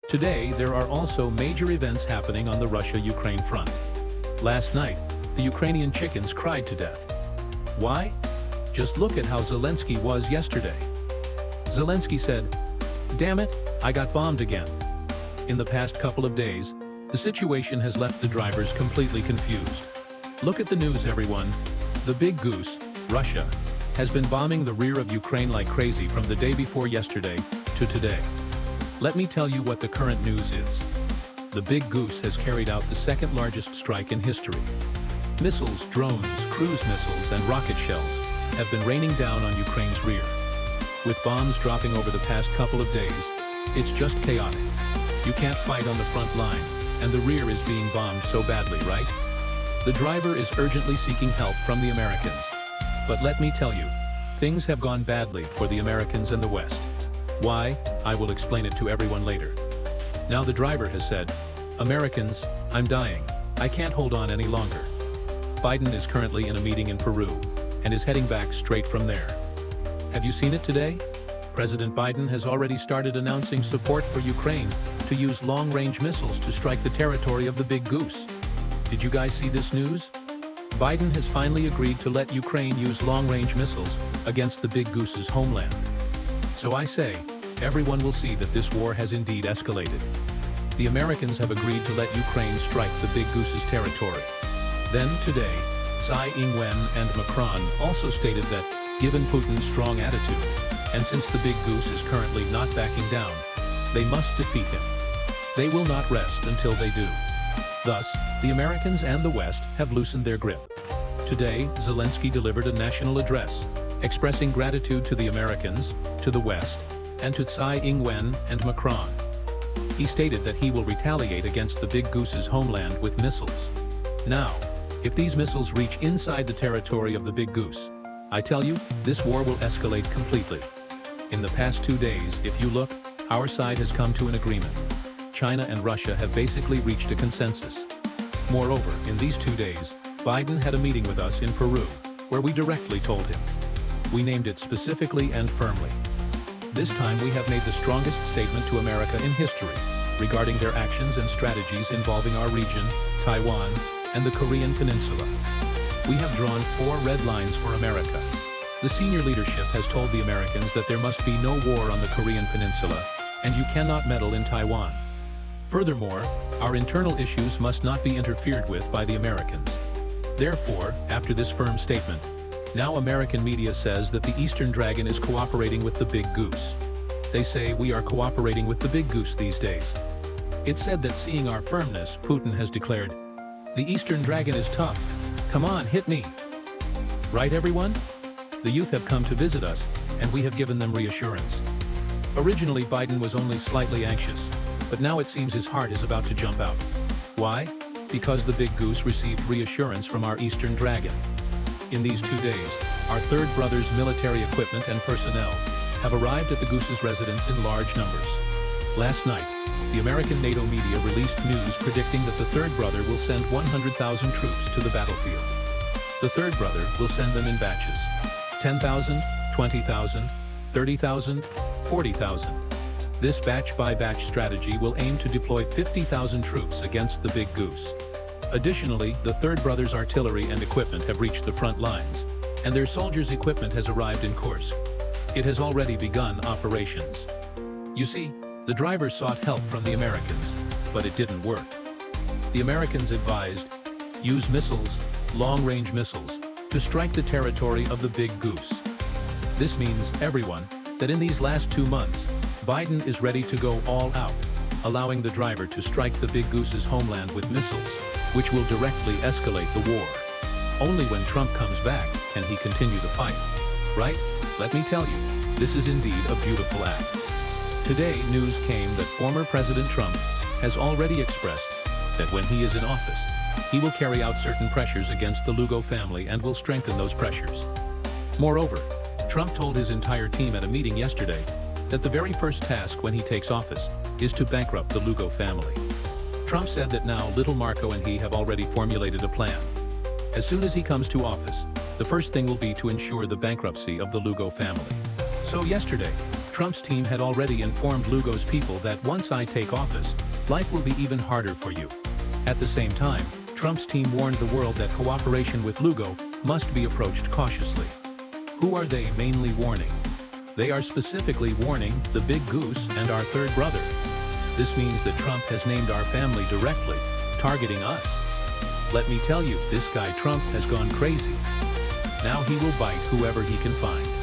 Today, there are also major events happening on the Russia-Ukraine front. Last night, the Ukrainian chickens cried to death. Why? Just look at how Zelensky was yesterday. Zelensky said, "Damn it, I got bombed again." In the past couple of days, the situation has left the drivers completely confused. Look at the news, everyone. The big goose, Russia, has been bombing the rear of Ukraine like crazy from the day before yesterday to today. Let me tell you what the current news is. The big goose has carried out the second largest strike in history. Missiles, drones, cruise missiles, and rocket shells have been raining down on Ukraine's rear. With bombs dropping over the past couple of days, it's just chaotic. You can't fight on the front line, and the rear is being bombed so badly, right? The driver is urgently seeking help from the Americans. But let me tell you, things have gone badly for the Americans and the West. Why? I will explain it to everyone later. Now the driver has said, "Americans, I'm dying. I can't hold on any longer." Biden is currently in a meeting in Peru and is heading back straight from there. Have you seen it today? President Biden has already started announcing support for Ukraine to use long-range missiles to strike the territory of the big goose. Did you guys see this news? Biden has finally agreed to let Ukraine use long-range missiles against the big goose's homeland. So I say, everyone will see that this war has indeed escalated. The Americans have agreed to let Ukraine strike the big goose's territory. Then today, Tsai Ing-wen and Macron also stated that, given Putin's strong attitude, and since the big goose is currently not backing down, they must defeat him. They will not rest until they do. Thus, the Americans and the West have loosened their grip. Today, Zelensky delivered a national address, expressing gratitude to the Americans, to the West, and to Tsai Ing-wen and Macron. He stated that he will retaliate against the big goose's homeland with missiles. Now, if these missiles reach inside the territory of the big goose, I tell you, this war will escalate completely. In the past 2 days, if you look, our side has come to an agreement. China and Russia have basically reached a consensus. Moreover, in these 2 days, Biden had a meeting with us in Peru, where we directly told him. We named it specifically and firmly. This time we have made the strongest statement to America in history, regarding their actions and strategies involving our region, Taiwan, and the Korean Peninsula. We have drawn 4 red lines for America. The senior leadership has told the Americans that there must be no war on the Korean Peninsula, and you cannot meddle in Taiwan. Furthermore, our internal issues must not be interfered with by the Americans. Therefore, after this firm statement, now American media says that the Eastern Dragon is cooperating with the big goose. They say we are cooperating with the big goose these days. It's said that seeing our firmness, Putin has declared, "The Eastern Dragon is tough. Come on, hit me." Right, everyone? The youth have come to visit us, and we have given them reassurance. Originally, Biden was only slightly anxious, but now it seems his heart is about to jump out. Why? Because the big goose received reassurance from our Eastern Dragon. In these 2 days, our third brother's military equipment and personnel have arrived at the goose's residence in large numbers. Last night, the American NATO media released news predicting that the third brother will send 100,000 troops to the battlefield. The third brother will send them in batches. 10,000, 20,000, 30,000, 40,000. This batch-by-batch strategy will aim to deploy 50,000 troops against the big goose. Additionally, the third brother's artillery and equipment have reached the front lines, and their soldiers' equipment has arrived in Kursk. It has already begun operations. You see, the drivers sought help from the Americans, but it didn't work. The Americans advised, use missiles, long-range missiles, to strike the territory of the big goose. This means, everyone, that in these last 2 months, Biden is ready to go all out, allowing the driver to strike the big goose's homeland with missiles, which will directly escalate the war. Only when Trump comes back can he continue the fight. Right? Let me tell you, this is indeed a beautiful act. Today, news came that former President Trump has already expressed that when he is in office, he will carry out certain pressures against the Lugo family and will strengthen those pressures. Moreover, Trump told his entire team at a meeting yesterday that the very first task when he takes office is to bankrupt the Lugo family. Trump said that now little Marco and he have already formulated a plan. As soon as he comes to office, the first thing will be to ensure the bankruptcy of the Lugo family. So yesterday, Trump's team had already informed Lugo's people that once I take office, life will be even harder for you. At the same time, Trump's team warned the world that cooperation with Lugo must be approached cautiously. Who are they mainly warning? They are specifically warning the big goose and our third brother. This means that Trump has named our family directly, targeting us. Let me tell you, this guy Trump has gone crazy. Now he will bite whoever he can find.